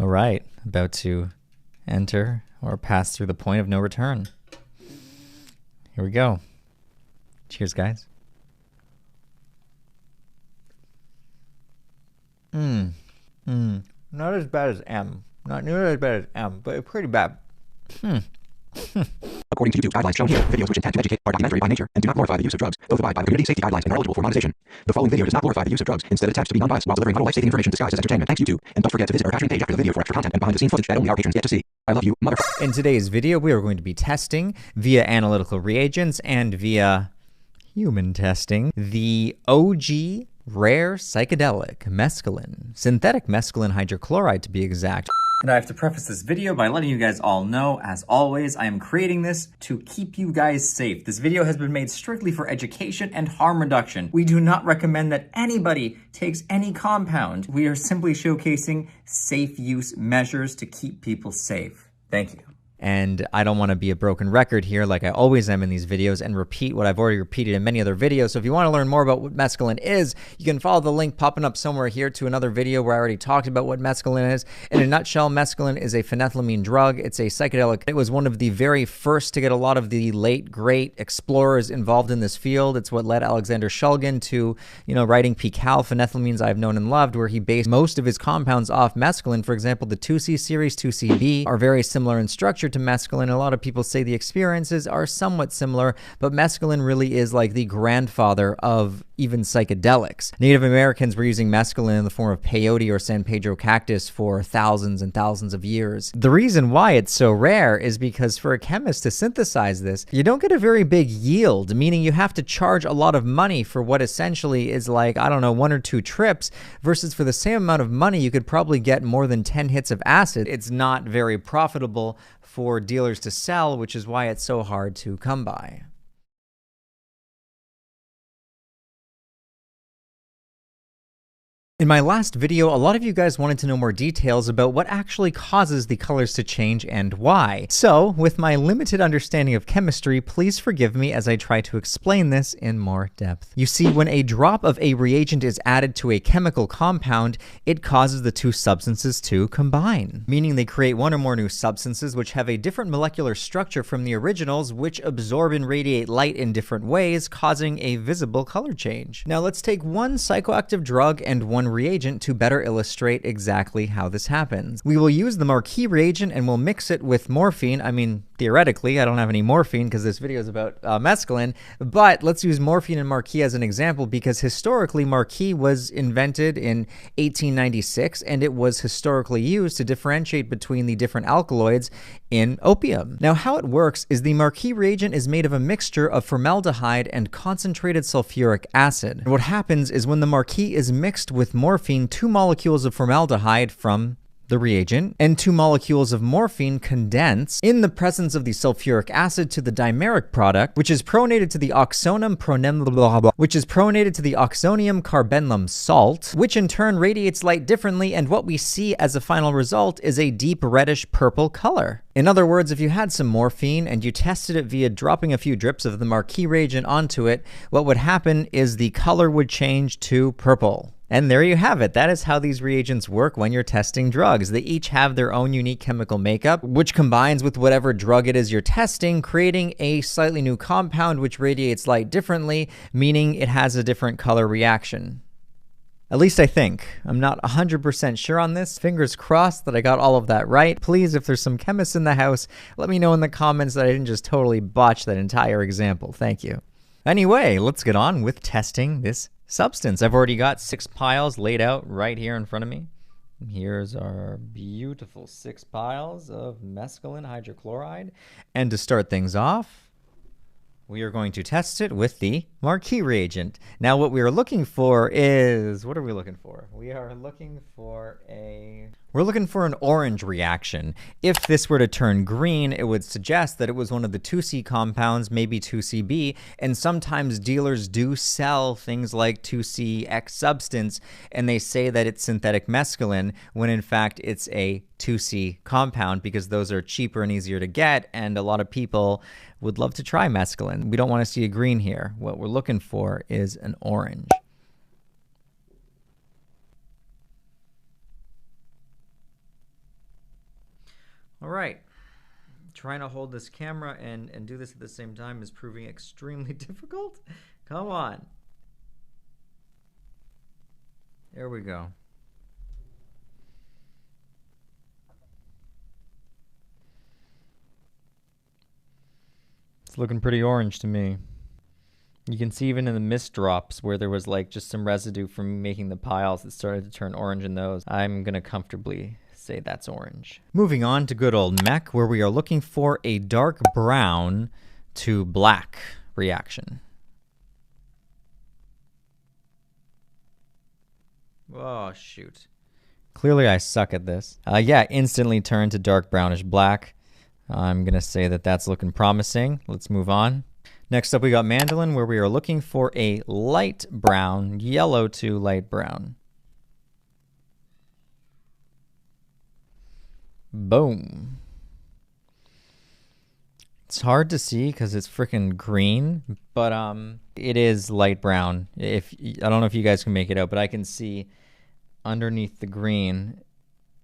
All right, about to enter or pass through the point of no return. Here we go. Cheers, guys. Not as bad as M. Not nearly as bad as M, but pretty bad. According to YouTube's guidelines shown here, videos which intend to educate are documentary by nature and do not glorify the use of drugs. Both abide by the community safety guidelines and are eligible for monetization. The following video does not glorify the use of drugs. Instead, attempts to be non-biased while delivering vital life-saving information disguised as entertainment. Thanks, YouTube. And don't forget to visit our Patreon page after the video for extra content and behind-the-scenes footage that only our patrons get to see. I love you, mother. In today's video, we are going to be testing via analytical reagents and via human testing the OG rare psychedelic mescaline, synthetic mescaline hydrochloride to be exact. And I have to preface this video by letting you guys all know, as always, I am creating this to keep you guys safe. This video has been made strictly for education and harm reduction. We do not recommend that anybody takes any compound. We are simply showcasing safe use measures to keep people safe. Thank you. And I don't want to be a broken record here like I always am in these videos and repeat what I've already repeated in many other videos. So if you want to learn more about what mescaline is, you can follow the link popping up somewhere here to another video where I already talked about what mescaline is. In a nutshell, mescaline is a phenethylamine drug. It's a psychedelic. It was one of the very first to get a lot of the late, great explorers involved in this field. It's what led Alexander Shulgin to, writing P-Cal phenethylamines I've known and loved, where he based most of his compounds off mescaline. For example, the 2C series, 2CB, are very similar in structure to mescaline. A lot of people say the experiences are somewhat similar, but mescaline really is like the grandfather of even psychedelics. Native Americans were using mescaline in the form of peyote or San Pedro cactus for thousands and thousands of years. The reason why it's so rare is because for a chemist to synthesize this, you don't get a very big yield, meaning you have to charge a lot of money for what essentially is like, I don't know, 1 or 2 trips, versus for the same amount of money, you could probably get more than 10 hits of acid. It's not very profitable for dealers to sell, which is why it's so hard to come by. In my last video, a lot of you guys wanted to know more details about what actually causes the colors to change and why. So, with my limited understanding of chemistry, please forgive me as I try to explain this in more depth. You see, when a drop of a reagent is added to a chemical compound, it causes the two substances to combine, meaning they create one or more new substances which have a different molecular structure from the originals, which absorb and radiate light in different ways, causing a visible color change. Now, let's take one psychoactive drug and one reagent to better illustrate exactly how this happens. We will use the MescaI reagent and we'll mix it with morphine. I mean, theoretically, I don't have any morphine because this video is about mescaline, but let's use morphine and MescaI as an example because historically MescaI was invented in 1896 and it was historically used to differentiate between the different alkaloids in opium. Now, how it works is the MescaI reagent is made of a mixture of formaldehyde and concentrated sulfuric acid. And what happens is when the MescaI is mixed with morphine, 2 molecules of formaldehyde from the reagent and 2 molecules of morphine condense in the presence of the sulfuric acid to the dimeric product, which is pronated to the oxonium carbenzylum salt, which in turn radiates light differently, and what we see as a final result is a deep reddish purple color. In other words, if you had some morphine and you tested it via dropping a few drips of the MescaI reagent onto it, what would happen is the color would change to purple. And there you have it. That is how these reagents work when you're testing drugs. They each have their own unique chemical makeup, which combines with whatever drug it is you're testing, creating a slightly new compound which radiates light differently, meaning it has a different color reaction. At least I think. I'm not 100% sure on this. Fingers crossed that I got all of that right. Please, if there's some chemists in the house, let me know in the comments that I didn't just totally botch that entire example. Thank you. Anyway, let's get on with testing this substance. I've already got 6 piles laid out right here in front of me. Here's our beautiful 6 piles of mescaline hydrochloride. And to start things off, we are going to test it with the MescaI reagent. Now what we are looking for is, what are we looking for? We're looking for an orange reaction. If this were to turn green, it would suggest that it was one of the 2C compounds, maybe 2CB, and sometimes dealers do sell things like 2CX substance, and they say that it's synthetic mescaline, when in fact it's a 2C compound, because those are cheaper and easier to get, and a lot of people would love to try mescaline. We don't want to see a green here. What we're looking for is an orange. All right. Trying to hold this camera and do this at the same time is proving extremely difficult. Come on. There we go. It's looking pretty orange to me. You can see even in the mist drops where there was like just some residue from making the piles, it started to turn orange in those. I'm gonna comfortably say that's orange. Moving on to good old mech, where we are looking for a dark brown to black reaction. Oh, shoot. Clearly I suck at this. Yeah, instantly turned to dark brownish black. I'm going to say that that's looking promising. Let's move on. Next up, we got mandolin, where we are looking for a light brown, yellow to light brown. Boom. It's hard to see because it's freaking green, but it is light brown. I don't know if you guys can make it out, but I can see underneath the green,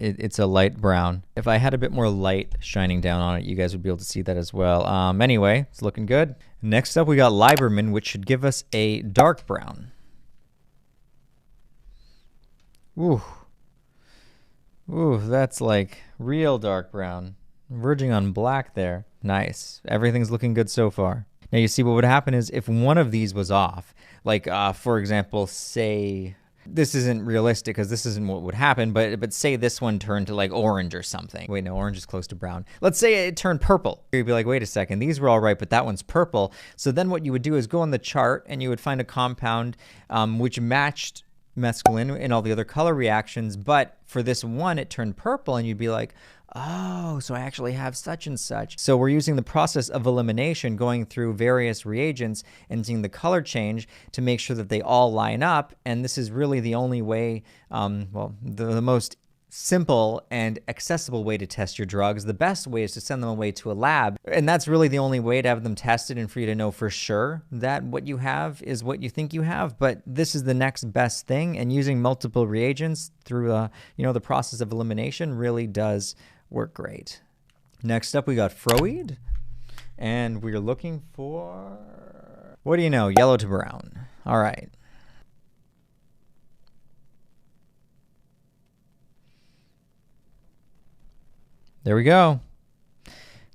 it's a light brown. If I had a bit more light shining down on it, you guys would be able to see that as well. Anyway, it's looking good. Next up, we got Liberman, which should give us a dark brown. Ooh. Ooh, that's like real dark brown. Verging on black there. Nice. Everything's looking good so far. Now you see what would happen is if one of these was off, like for example, say, this isn't realistic because this isn't what would happen, but say this one turned to like orange or something. Wait, no, orange is close to brown. Let's say it turned purple. You'd be like, wait a second, these were all right, but that one's purple. So then what you would do is go on the chart and you would find a compound which matched mescaline and all the other color reactions, but for this one it turned purple, and you'd be like, oh, so I actually have such and such. So we're using the process of elimination, going through various reagents and seeing the color change to make sure that they all line up. And this is really the only way, well, the most simple and accessible way to test your drugs. The best way is to send them away to a lab. And that's really the only way to have them tested and for you to know for sure that what you have is what you think you have. But this is the next best thing. And using multiple reagents through, the process of elimination really does work great. Next up, we got Froid. And we're looking for, what do you know? Yellow to brown. All right. There we go.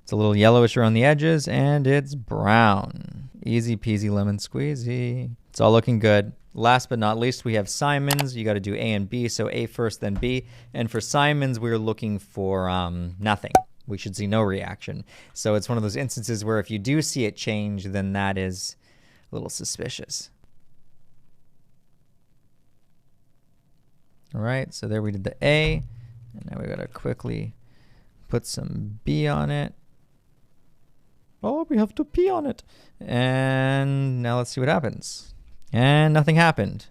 It's a little yellowish around the edges, and it's brown. Easy peasy lemon squeezy. It's all looking good. Last but not least, we have Simons. You got to do A and B, so A first, then B. And for Simons, we're looking for nothing. We should see no reaction. So it's one of those instances where if you do see it change, then that is a little suspicious. All right, so there we did the A. And now we got to quickly put some B on it. Oh, we have to P on it. And now let's see what happens. And nothing happened.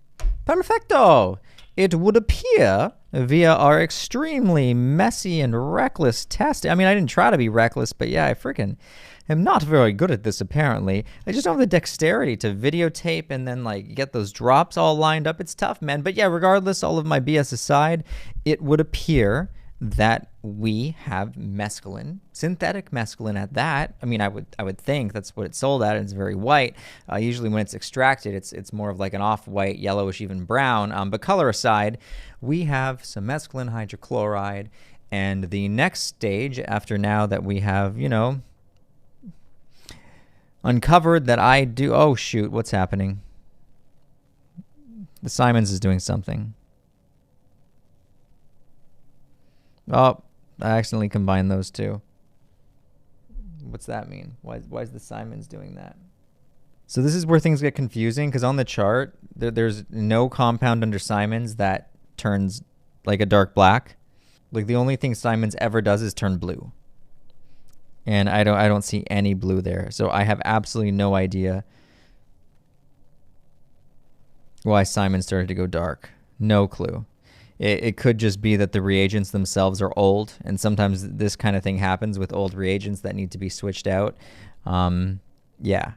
Perfecto! It would appear via our extremely messy and reckless test. I mean, I didn't try to be reckless, but yeah, I freaking am not very good at this apparently. I just don't have the dexterity to videotape and then like get those drops all lined up. It's tough, man. But yeah, regardless, all of my BS aside, it would appear that we have mescaline, synthetic mescaline at that. I mean, I would think that's what it's sold at, and it's very white. Usually when it's extracted, it's more of like an off-white, yellowish, even brown. But color aside, we have some mescaline hydrochloride, and the next stage after now that we have, uncovered that I do, oh shoot, what's happening? The Simons is doing something. Oh, I accidentally combined those two. What's that mean? Why is the Simons doing that? So this is where things get confusing, because on the chart, there's no compound under Simons that turns like a dark black. Like the only thing Simons ever does is turn blue. And I don't see any blue there. So I have absolutely no idea why Simons started to go dark. No clue. It could just be that the reagents themselves are old, and sometimes this kind of thing happens with old reagents that need to be switched out. Yeah.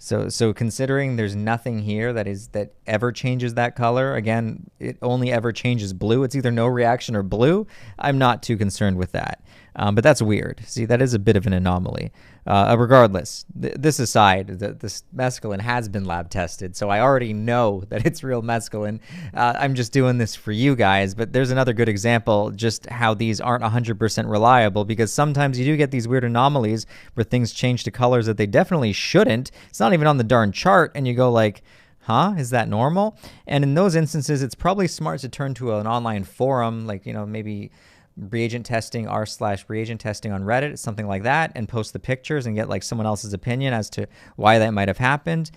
So considering there's nothing here that ever changes that color, again, it only ever changes blue. It's either no reaction or blue. I'm not too concerned with that. But that's weird. See, that is a bit of an anomaly. Regardless, this aside, this mescaline has been lab tested, so I already know that it's real mescaline. I'm just doing this for you guys, but there's another good example just how these aren't 100% reliable, because sometimes you do get these weird anomalies where things change to colors that they definitely shouldn't. It's not even on the darn chart, and you go like, huh, is that normal? And in those instances, it's probably smart to turn to an online forum, like, you know, maybe reagent testing r/reagent testing on Reddit, something like that, and post the pictures and get like someone else's opinion as to why that might have happened,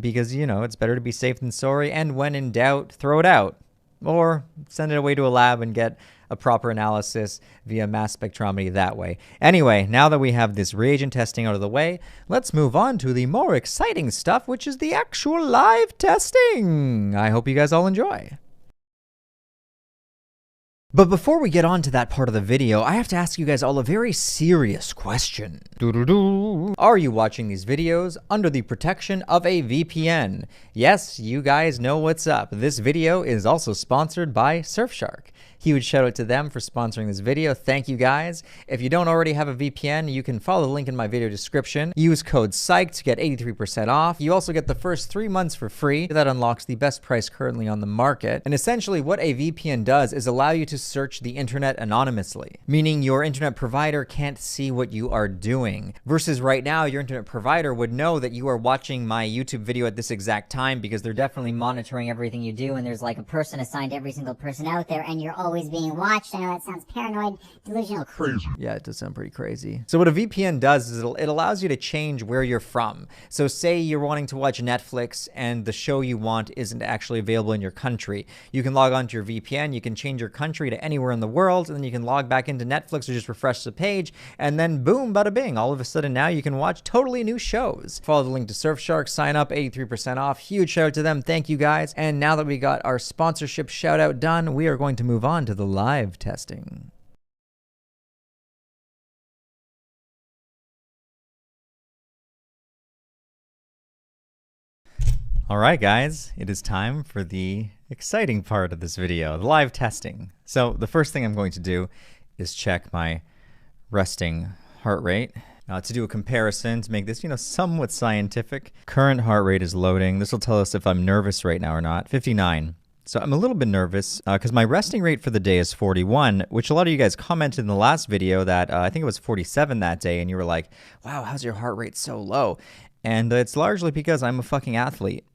because, you know, it's better to be safe than sorry, and when in doubt, throw it out or send it away to a lab and get a proper analysis via mass spectrometry that way. Anyway, now that we have this reagent testing out of the way, let's move on to the more exciting stuff, which is the actual live testing. I hope you guys all enjoy. But before we get on to that part of the video, I have to ask you guys all a very serious question. Are you watching these videos under the protection of a VPN? Yes, you guys know what's up. This video is also sponsored by Surfshark. Huge shout out to them for sponsoring this video. Thank you guys. If you don't already have a VPN, you can follow the link in my video description. Use code PSYCH to get 83% off. You also get the first 3 months for free. That unlocks the best price currently on the market. And essentially what a VPN does is allow you to search the internet anonymously, meaning your internet provider can't see what you are doing. Versus right now, your internet provider would know that you are watching my YouTube video at this exact time because they're definitely monitoring everything you do, and there's like a person assigned to every single person out there, and you're always being watched. I know that sounds paranoid, delusional, crazy. Yeah, it does sound pretty crazy. So what a VPN does is it allows you to change where you're from. So say you're wanting to watch Netflix and the show you want isn't actually available in your country. You can log onto your VPN, you can change your country to anywhere in the world, and then you can log back into Netflix or just refresh the page, and then boom, bada bing, all of a sudden now you can watch totally new shows. Follow the link to Surfshark, sign up, 83% off. Huge shout out to them. Thank you guys. And now that we got our sponsorship shout out done, we are going to move on to the live testing. All right, guys, it is time for the exciting part of this video, the live testing. So the first thing I'm going to do is check my resting heart rate. To do a comparison, to make this, you know, somewhat scientific. Current heart rate is loading. This will tell us if I'm nervous right now or not. 59. So I'm a little bit nervous because my resting rate for the day is 41, which a lot of you guys commented in the last video that I think it was 47 that day, and you were like, wow, how's your heart rate so low? And it's largely because I'm a fucking athlete.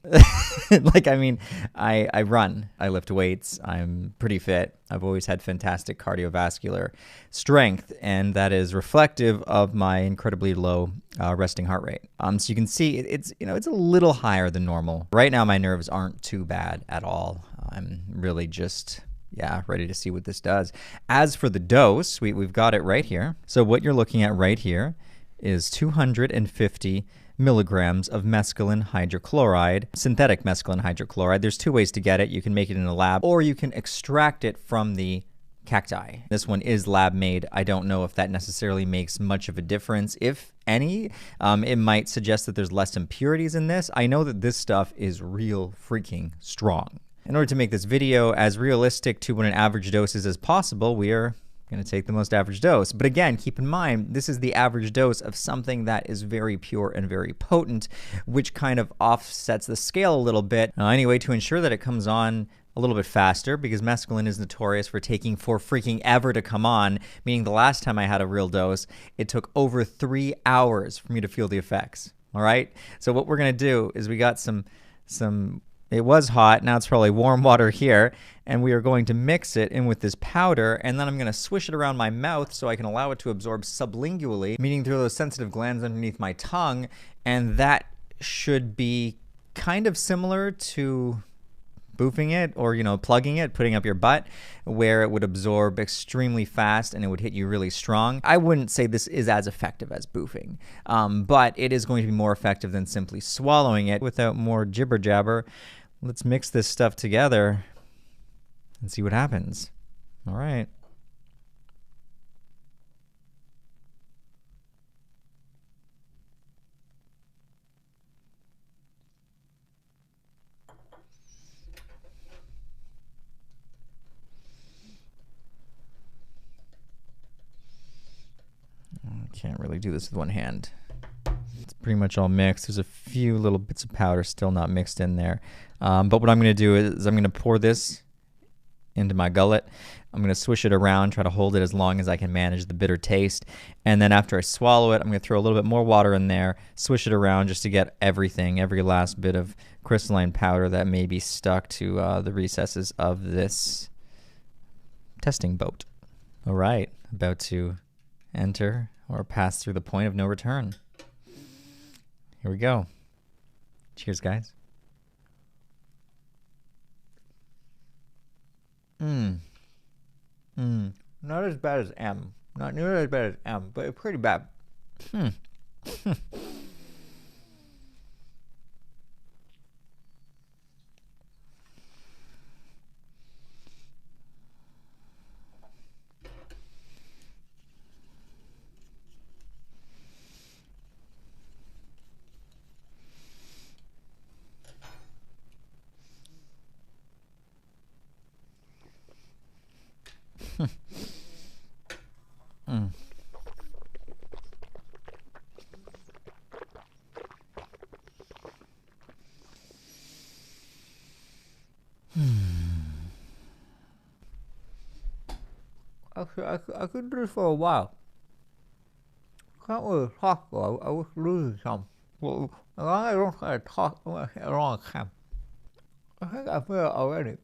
Like, I mean, I run, I lift weights, I'm pretty fit. I've always had fantastic cardiovascular strength, and that is reflective of my incredibly low resting heart rate. So you can see it's, you know, it's a little higher than normal. Right now, my nerves aren't too bad at all. I'm really just, yeah, ready to see what this does. As for the dose, we've got it right here. So what you're looking at right here is 250 milligrams of mescaline hydrochloride, synthetic mescaline hydrochloride. There's two ways to get it. You can make it in a lab, or you can extract it from the cacti. This one is lab made. I don't know if that necessarily makes much of a difference, if any. It might suggest that there's less impurities in this. I know that this stuff is real freaking strong. In order to make this video as realistic to what an average dose is as possible, we are going to take the most average dose. But again, keep in mind, this is the average dose of something that is very pure and very potent, which kind of offsets the scale a little bit. Anyway, to ensure that it comes on a little bit faster, because mescaline is notorious for taking for freaking ever to come on, meaning the last time I had a real dose, it took over 3 hours for me to feel the effects. All right? So what we're going to do is we got some it was hot, now it's probably warm water here, and we are going to mix it in with this powder, and then I'm going to swish it around my mouth so I can allow it to absorb sublingually, meaning through those sensitive glands underneath my tongue, and that should be kind of similar to boofing it, or, you know, plugging it, putting up your butt, where it would absorb extremely fast and it would hit you really strong. I wouldn't say this is as effective as boofing, but it is going to be more effective than simply swallowing it. Without more jibber jabber, let's mix this stuff together and see what happens. All right. Can't really do this with one hand. It's pretty much all mixed. There's a few little bits of powder still not mixed in there. But what I'm going to do is I'm going to pour this into my gullet. I'm going to swish it around, try to hold it as long as I can manage the bitter taste. And then after I swallow it, I'm going to throw a little bit more water in there, swish it around just to get everything, every last bit of crystalline powder that may be stuck to the recesses of this testing boat. All right, about to enter or pass through the point of no return. Here we go. Cheers, guys. Not as bad as M. Not nearly as bad as M, but pretty bad. I could do this for a while. Can't really talk though. I was losing some. Well, as long as I don't try to talk at all I can. I think I feel it already.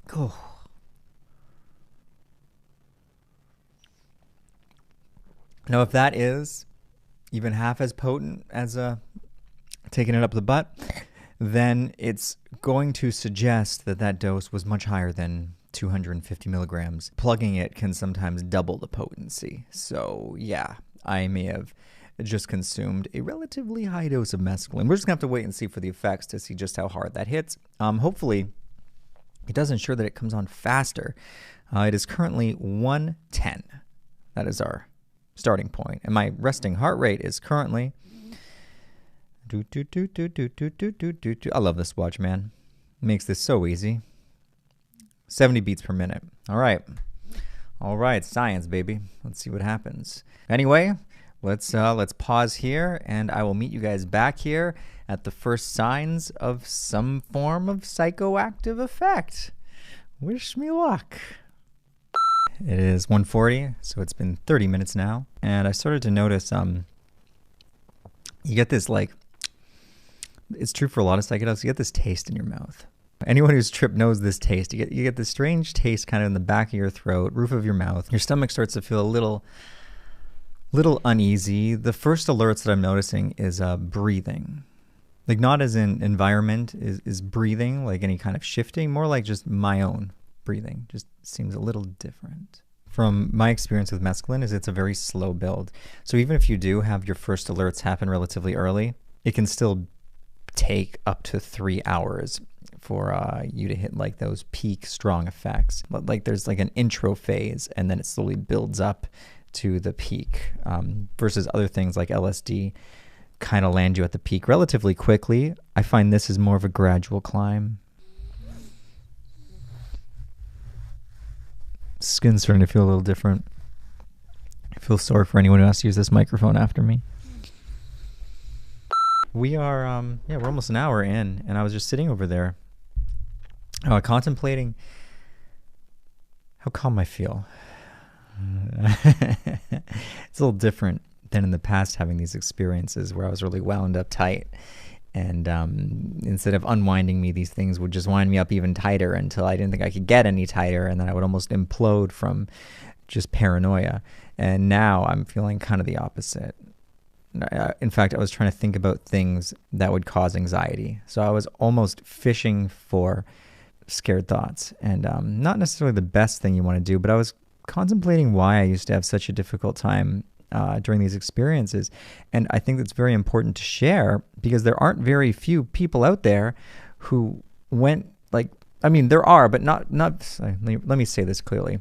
Cool. Now, if that is even half as potent as taking it up the butt, then it's going to suggest that that dose was much higher than 250 milligrams. Plugging it can sometimes double the potency. So yeah, I may have just consumed a relatively high dose of mescaline. We're just gonna have to wait and see for the effects to see just how hard that hits. Hopefully it does ensure that it comes on faster. It is currently 110. That is our starting point. And my resting heart rate is currently... I love this watch, man. Makes this so easy. 70 beats per minute. All right. All right, science, baby. Let's see what happens. Anyway, let's pause here, and I will meet you guys back here at the first signs of some form of psychoactive effect. Wish me luck. It is 1:40, so it's been 30 minutes now, and I started to notice you get this, like, it's true for a lot of psychedelics, you get this taste in your mouth. Anyone who's tripped knows this taste. You get this strange taste kind of in the back of your throat, roof of your mouth. Your stomach starts to feel a little uneasy. The first alerts that I'm noticing is breathing. Like, not as in environment is breathing, like any kind of shifting, more like just my own breathing. Just seems a little different. From my experience with mescaline is it's a very slow build. So even if you do have your first alerts happen relatively early, it can still take up to 3 hours for you to hit like those peak strong effects. But like there's like an intro phase and then it slowly builds up to the peak, versus other things like LSD kind of land you at the peak relatively quickly. I find this is more of a gradual climb. Skin's starting to feel a little different. I feel sorry for anyone who has to use this microphone after me. We are, we're almost an hour in, and I was just sitting over there contemplating how calm I feel. It's a little different than in the past having these experiences where I was really wound up tight. And instead of unwinding me, these things would just wind me up even tighter until I didn't think I could get any tighter, and then I would almost implode from just paranoia. And now I'm feeling kind of the opposite. In fact, I was trying to think about things that would cause anxiety. So I was almost fishing for scared thoughts. And not necessarily the best thing you want to do, but I was contemplating why I used to have such a difficult time during these experiences. And I think that's very important to share because there aren't very few people out there who went like, I mean, there are, but not, sorry, let me say this clearly.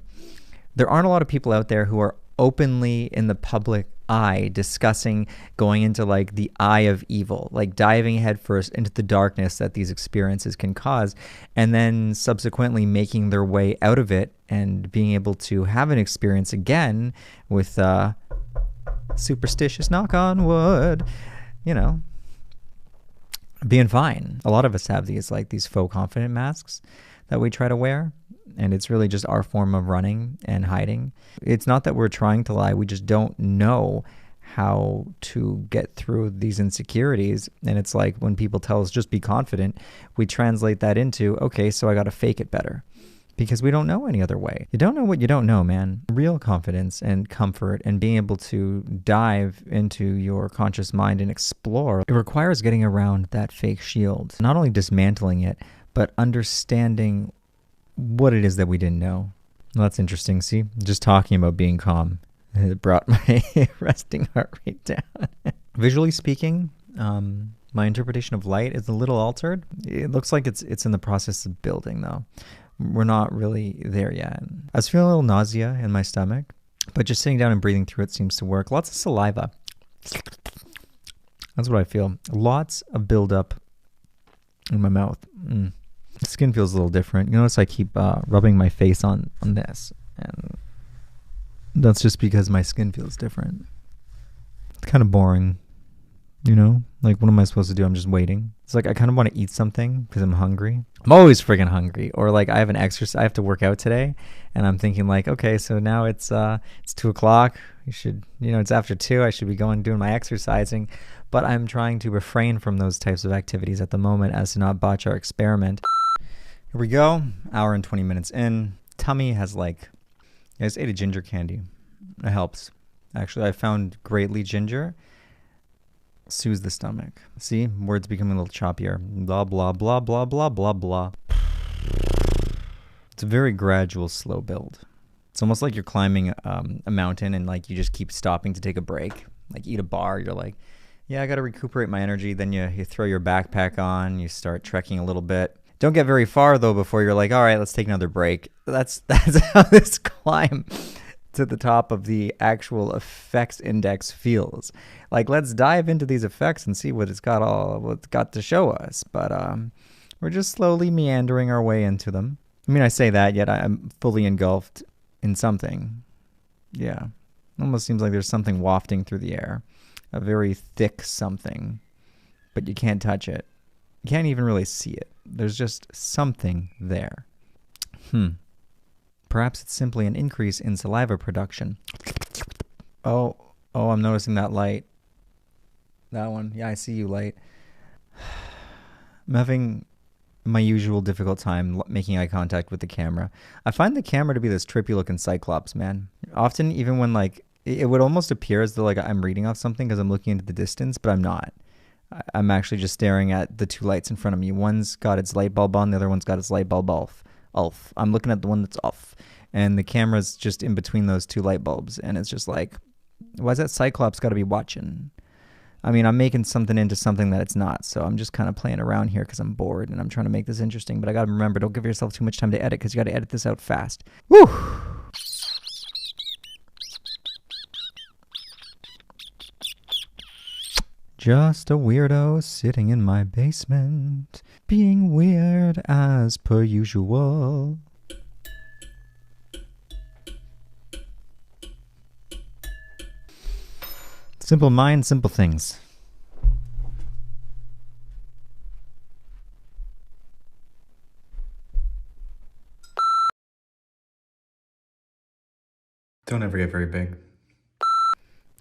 There aren't a lot of people out there who are openly in the public eye discussing going into like the eye of evil, like diving headfirst into the darkness that these experiences can cause, and then subsequently making their way out of it and being able to have an experience again with superstitious, knock on wood, you know, being fine. A lot of us have these like these faux confident masks that we try to wear, and it's really just our form of running and hiding. It's not that we're trying to lie, we just don't know how to get through these insecurities. And it's like when people tell us just be confident, we translate that into, okay, so I got to fake it better, because we don't know any other way. You don't know what you don't know, man. Real confidence and comfort and being able to dive into your conscious mind and explore, it requires getting around that fake shield, not only dismantling it, but understanding what it is that we didn't know. Well, that's interesting. See, just talking about being calm, it brought my resting heart rate down. Visually speaking, my interpretation of light is a little altered. It looks like it's in the process of building, though. We're not really there yet. I was feeling a little nausea in my stomach, but just sitting down and breathing through it seems to work. Lots of saliva. That's what I feel. Lots of buildup in my mouth. The skin feels a little different. You notice I keep rubbing my face on this, and that's just because my skin feels different. It's kind of boring, you know? Like, what am I supposed to do? I'm just waiting. It's like I kind of want to eat something because I'm hungry. I'm always freaking hungry. Or like I have an exercise. I have to work out today, and I'm thinking like, okay, so now it's 2 o'clock. You should, it's after 2. I should be doing my exercising. But I'm trying to refrain from those types of activities at the moment as to not botch our experiment. Here we go. Hour and 20 minutes in. Tummy has I just ate a ginger candy. It helps. Actually, I found greatly ginger soothes the stomach. See? Words becoming a little choppier. Blah, blah, blah, blah, blah, blah, blah. It's a very gradual, slow build. It's almost like you're climbing a mountain and like you just keep stopping to take a break. Like eat a bar. You're like, yeah, I got to recuperate my energy. Then you throw your backpack on. You start trekking a little bit. Don't get very far, though, before you're like, all right, let's take another break. That's how this climb to the top of the actual effects index feels. Like, let's dive into these effects and see what it's got to show us. But we're just slowly meandering our way into them. I mean, I say that, yet I'm fully engulfed in something. Yeah. Almost seems like there's something wafting through the air. A very thick something. But you can't touch it. You can't even really see it. There's just something there. Perhaps it's simply an increase in saliva production. Oh, I'm noticing that light. That one. Yeah, I see you, light. I'm having my usual difficult time making eye contact with the camera. I find the camera to be this trippy looking cyclops, man. Often, even when it would almost appear as though I'm reading off something because I'm looking into the distance, but I'm not. I'm actually just staring at the 2 lights in front of me. One's got its light bulb on, the other one's got its light bulb off. I'm looking at the one that's off. And the camera's just in between those 2 light bulbs. And it's just like, why's that Cyclops got to be watching? I mean, I'm making something into something that it's not. So I'm just kind of playing around here because I'm bored and I'm trying to make this interesting. But I got to remember, don't give yourself too much time to edit because you got to edit this out fast. Woo! Just a weirdo sitting in my basement, being weird as per usual. Simple mind, simple things. Don't ever get very big.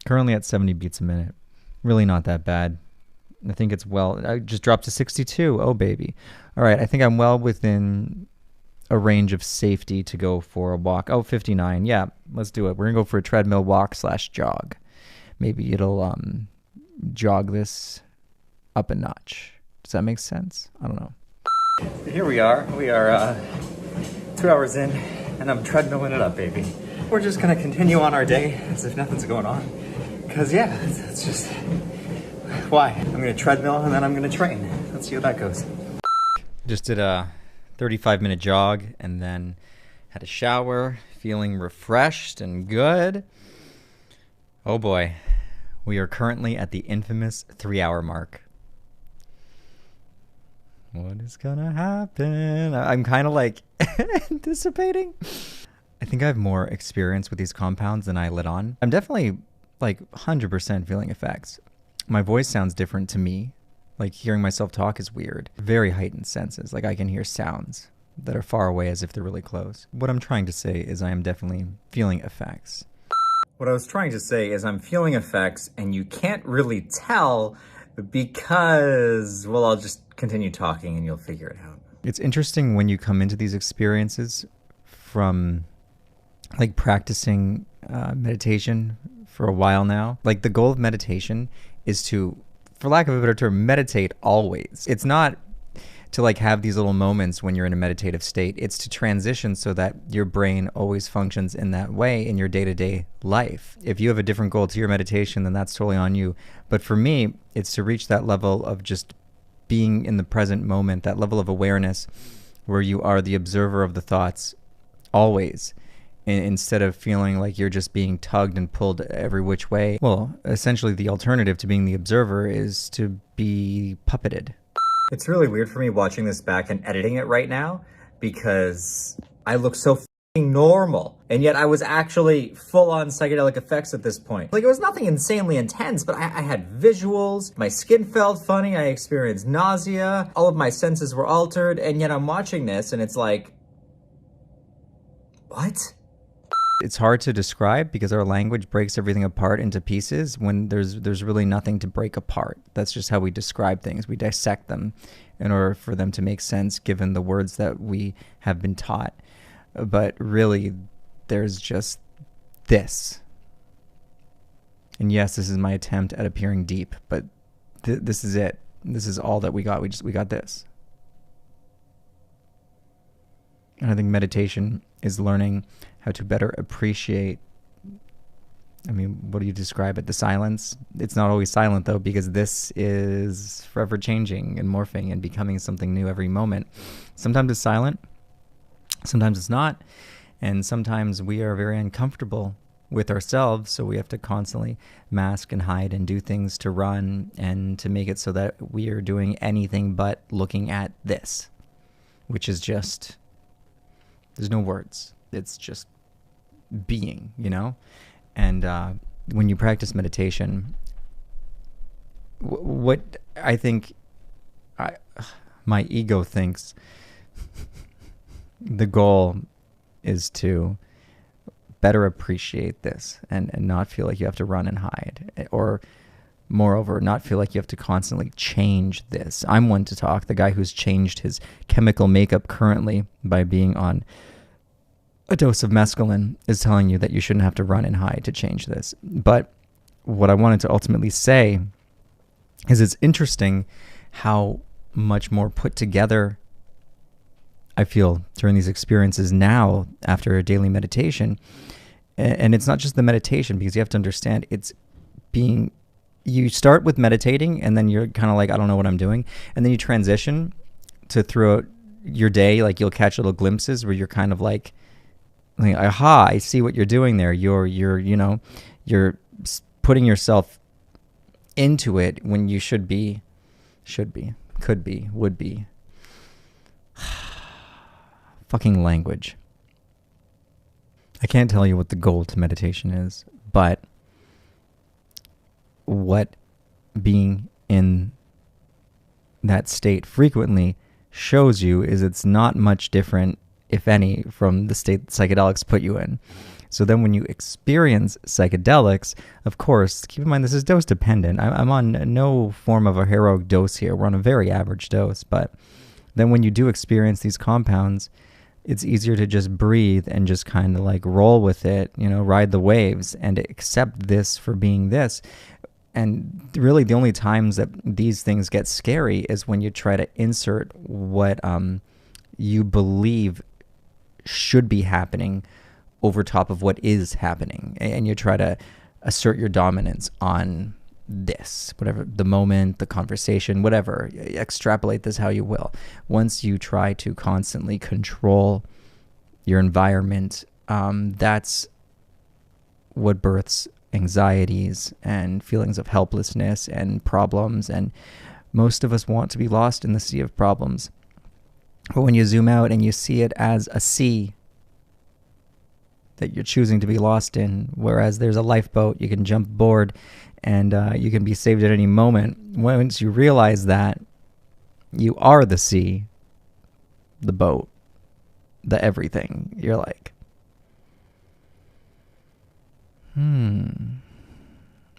Currently at 70 beats a minute. Really not that bad. I think it's I just dropped to 62. Oh, baby. All right. I think I'm well within a range of safety to go for a walk. Oh, 59. Yeah, let's do it. We're going to go for a treadmill walk / jog. Maybe it'll jog this up a notch. Does that make sense? I don't know. Here we are. We are 2 hours in, and I'm treadmilling it up, baby. We're just going to continue on our day as if nothing's going on. Because, yeah, it's just, why? I'm going to treadmill and then I'm going to train. Let's see how that goes. Just did a 35-minute jog and then had a shower, feeling refreshed and good. Oh, boy. We are currently at the infamous 3-hour mark. What is gonna happen? I'm kind of like anticipating. I think I have more experience with these compounds than I let on. I'm definitely like 100% feeling effects. My voice sounds different to me. Like hearing myself talk is weird. Very heightened senses. Like I can hear sounds that are far away as if they're really close. What I'm trying to say is I am definitely feeling effects. What I was trying to say is I'm feeling effects and you can't really tell because, well, I'll just continue talking and you'll figure it out. It's interesting when you come into these experiences from like practicing meditation for a while now. Like the goal of meditation is to, for lack of a better term, meditate always. It's not to like have these little moments when you're in a meditative state. It's to transition so that your brain always functions in that way in your day-to-day life. If you have a different goal to your meditation, then that's totally on you. But for me, it's to reach that level of just being in the present moment, that level of awareness where you are the observer of the thoughts always, instead of feeling like you're just being tugged and pulled every which way. Well, essentially the alternative to being the observer is to be puppeted. It's really weird for me watching this back and editing it right now because I look so f***ing normal. And yet I was actually full-on psychedelic effects at this point. Like it was nothing insanely intense, but I had visuals, my skin felt funny, I experienced nausea, all of my senses were altered, and yet I'm watching this and it's like, what? It's hard to describe because our language breaks everything apart into pieces when there's really nothing to break apart. That's just how we describe things. We dissect them in order for them to make sense given the words that we have been taught. But really, there's just this. And yes, this is my attempt at appearing deep, but this is it. This is all that we got. We got this. And I think meditation is learning how to better appreciate, I mean, what do you describe it? The silence? It's not always silent though, because this is forever changing and morphing and becoming something new every moment. Sometimes it's silent, sometimes it's not, and sometimes we are very uncomfortable with ourselves, so we have to constantly mask and hide and do things to run and to make it so that we are doing anything but looking at this, which is just, there's no words. It's just being, you know? And when you practice meditation, what I think my ego thinks the goal is to better appreciate this and not feel like you have to run and hide, or moreover, not feel like you have to constantly change this. I'm one to talk, the guy who's changed his chemical makeup currently by being on a dose of mescaline is telling you that you shouldn't have to run and hide to change this. But what I wanted to ultimately say is it's interesting how much more put together I feel during these experiences now after a daily meditation. And it's not just the meditation, because you have to understand it's being, you start with meditating and then you're kind of like, I don't know what I'm doing. And then you transition to throughout your day, like you'll catch little glimpses where you're kind of like, aha, I see what you're doing there. You're putting yourself into it when you should be, could be, would be. Fucking language. I can't tell you what the goal to meditation is, but what being in that state frequently shows you is it's not much different, if any, from the state that psychedelics put you in. So then when you experience psychedelics, of course, keep in mind this is dose dependent. I'm on no form of a heroic dose here. We're on a very average dose. But then when you do experience these compounds, it's easier to just breathe and just kind of like roll with it, you know, ride the waves and accept this for being this. And really the only times that these things get scary is when you try to insert what you believe should be happening over top of what is happening, and you try to assert your dominance on this, whatever, the moment, the conversation, whatever, extrapolate this how you will. Once you try to constantly control your environment, that's what births anxieties and feelings of helplessness and problems, and most of us want to be lost in the sea of problems. But when you zoom out and you see it as a sea that you're choosing to be lost in, whereas there's a lifeboat, you can jump aboard and you can be saved at any moment. Once you realize that you are the sea, the boat, the everything, you're like,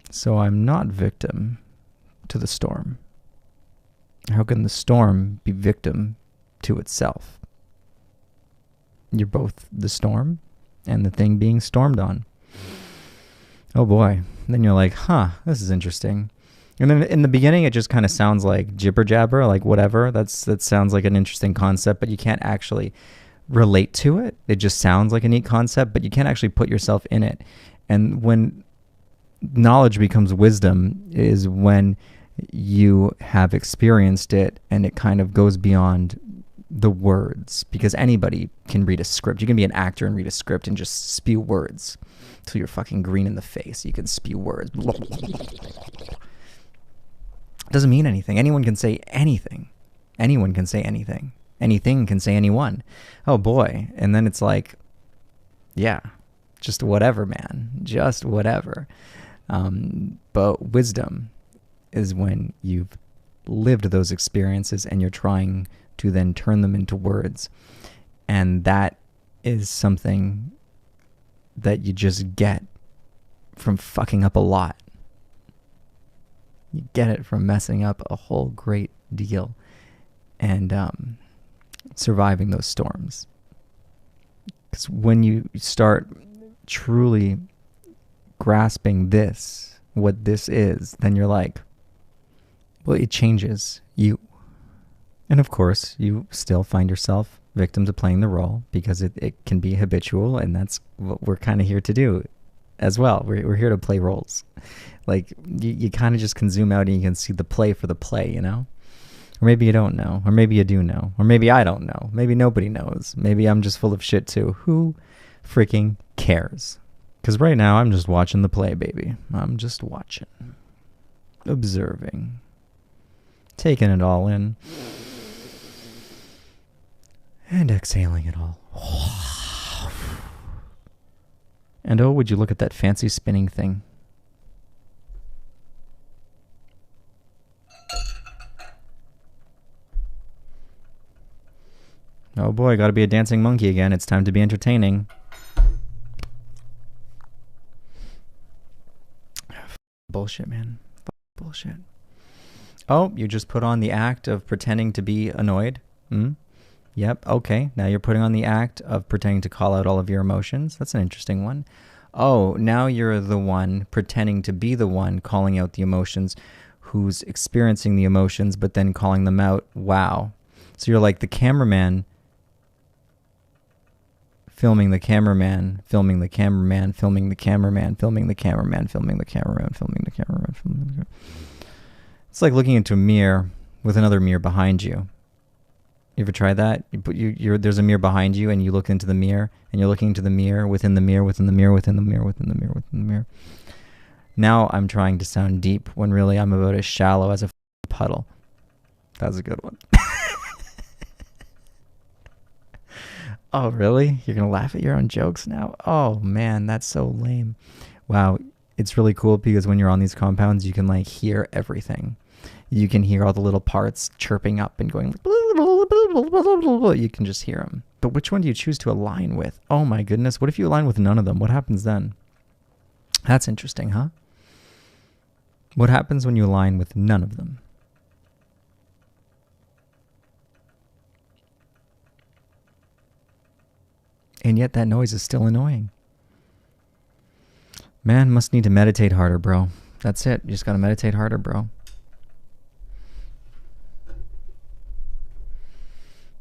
so I'm not victim to the storm. How can the storm be victim to itself? You're both the storm and the thing being stormed on. Oh boy. Then you're like, this is interesting. And then in the beginning, it just kind of sounds like jibber jabber, like whatever. That sounds like an interesting concept, but you can't actually relate to it. It just sounds like a neat concept, but you can't actually put yourself in it. And when knowledge becomes wisdom is when you have experienced it and it kind of goes beyond the words, because anybody can read a script. You can be an actor and read a script and just spew words till you're fucking green in the face. You can spew words. Doesn't mean anything. Anyone can say anything. Anyone can say anything. Anything can say anyone. Oh boy. And then it's like, yeah, just whatever, man. Just whatever. But wisdom is when you've lived those experiences and you're trying to then turn them into words. And that is something that you just get from fucking up a lot. You get it from messing up a whole great deal and surviving those storms. Because when you start truly grasping this, what this is, then you're like, well, it changes you. And of course, you still find yourself victim to playing the role because it can be habitual, and that's what we're kind of here to do as well. We're here to play roles. Like, you kind of just can zoom out and you can see the play for the play, you know? Or maybe you don't know. Or maybe you do know. Or maybe I don't know. Maybe nobody knows. Maybe I'm just full of shit too. Who freaking cares? Because right now, I'm just watching the play, baby. I'm just watching. Observing. Taking it all in. And exhaling it all. And oh, would you look at that fancy spinning thing. Oh boy, gotta be a dancing monkey again. It's time to be entertaining. Bullshit, man. Bullshit. Oh, you just put on the act of pretending to be annoyed? Yep, okay. Now you're putting on the act of pretending to call out all of your emotions. That's an interesting one. Oh, now you're the one pretending to be the one calling out the emotions, who's experiencing the emotions, but then calling them out. Wow. So you're like the cameraman filming the cameraman, filming the cameraman, filming the cameraman, filming the cameraman, filming the cameraman, filming the cameraman, filming the cameraman. It's like looking into a mirror with another mirror behind you. You ever tried that? There's a mirror behind you, and you look into the mirror, and you're looking into the mirror, within the mirror, within the mirror, within the mirror, within the mirror, within the mirror. Now I'm trying to sound deep when really I'm about as shallow as a puddle. That was a good one. Oh, really? You're going to laugh at your own jokes now? Oh, man, that's so lame. Wow, it's really cool because when you're on these compounds, you can, like, hear everything. You can hear all the little parts chirping up and going, you can just hear them. But which one do you choose to align with? Oh, my goodness. What if you align with none of them? What happens then? That's interesting, huh? What happens when you align with none of them? And yet that noise is still annoying. Man, must need to meditate harder, bro. That's it. You just gotta meditate harder, bro.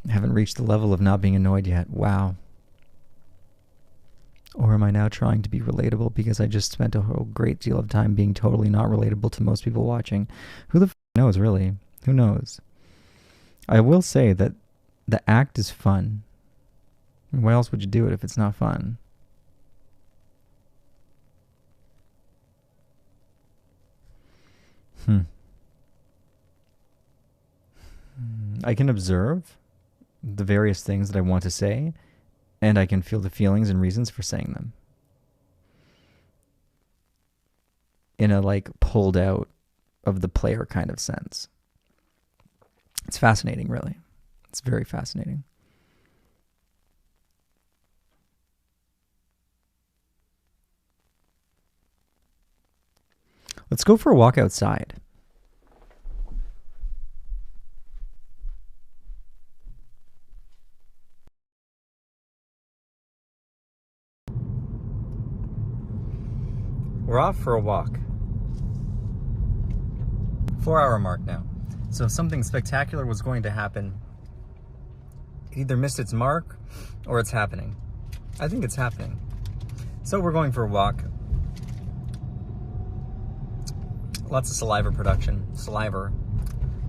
I haven't reached the level of not being annoyed yet. Wow. Or am I now trying to be relatable because I just spent a whole great deal of time being totally not relatable to most people watching? Who the f knows, really? Who knows? I will say that the act is fun. Why else would you do it if it's not fun? I can observe the various things that I want to say, and I can feel the feelings and reasons for saying them. In a like pulled out of the player kind of sense. It's fascinating, really. It's very fascinating. Let's go for a walk outside. We're off for a walk. 4-hour mark now. So if something spectacular was going to happen, it either missed its mark or it's happening. I think it's happening. So we're going for a walk. Lots of saliva production. Saliva.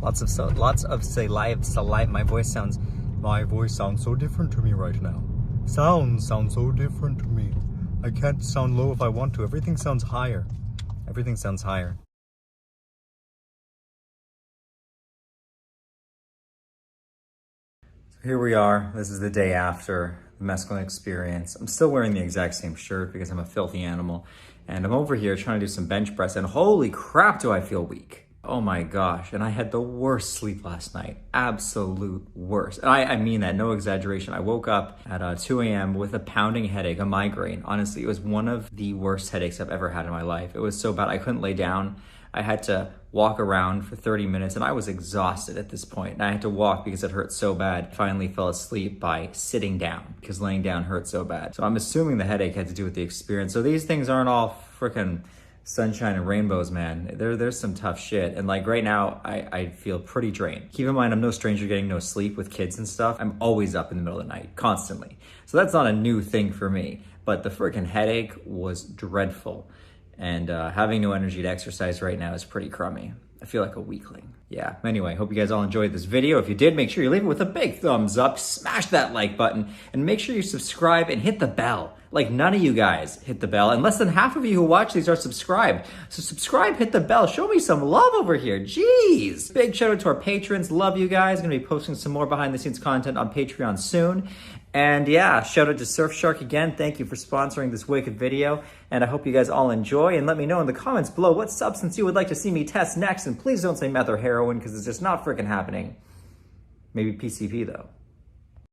Lots of saliva. My voice sounds so different to me right now. Sounds so different to me. I can't sound low if I want to. Everything sounds higher. Everything sounds higher. So here we are. This is the day after the mescaline experience. I'm still wearing the exact same shirt because I'm a filthy animal. And I'm over here trying to do some bench press, and holy crap do I feel weak. Oh my gosh, and I had the worst sleep last night. Absolute worst. And I mean that, no exaggeration. I woke up at 2 a.m. with a pounding headache, a migraine. Honestly, it was one of the worst headaches I've ever had in my life. It was so bad, I couldn't lay down. I had to walk around for 30 minutes, and I was exhausted at this point. And I had to walk because it hurt so bad. Finally fell asleep by sitting down because laying down hurt so bad. So I'm assuming the headache had to do with the experience. So these things aren't all freaking sunshine and rainbows, man. There's some tough shit. And like right now, I feel pretty drained. Keep in mind, I'm no stranger getting no sleep with kids and stuff. I'm always up in the middle of the night, constantly. So that's not a new thing for me. But the freaking headache was dreadful. And having no energy to exercise right now is pretty crummy. I feel like a weakling. Yeah, anyway, hope you guys all enjoyed this video. If you did, make sure you leave it with a big thumbs up, smash that like button, and make sure you subscribe and hit the bell. Like none of you guys hit the bell, and less than half of you who watch these are subscribed. So subscribe, hit the bell, show me some love over here, jeez. Big shout out to our patrons, love you guys. Gonna be posting some more behind the scenes content on Patreon soon. And yeah, shout out to Surfshark again. Thank you for sponsoring this wicked video. And I hope you guys all enjoy. And let me know in the comments below what substance you would like to see me test next. And please don't say meth or heroin because it's just not freaking happening. Maybe PCP though.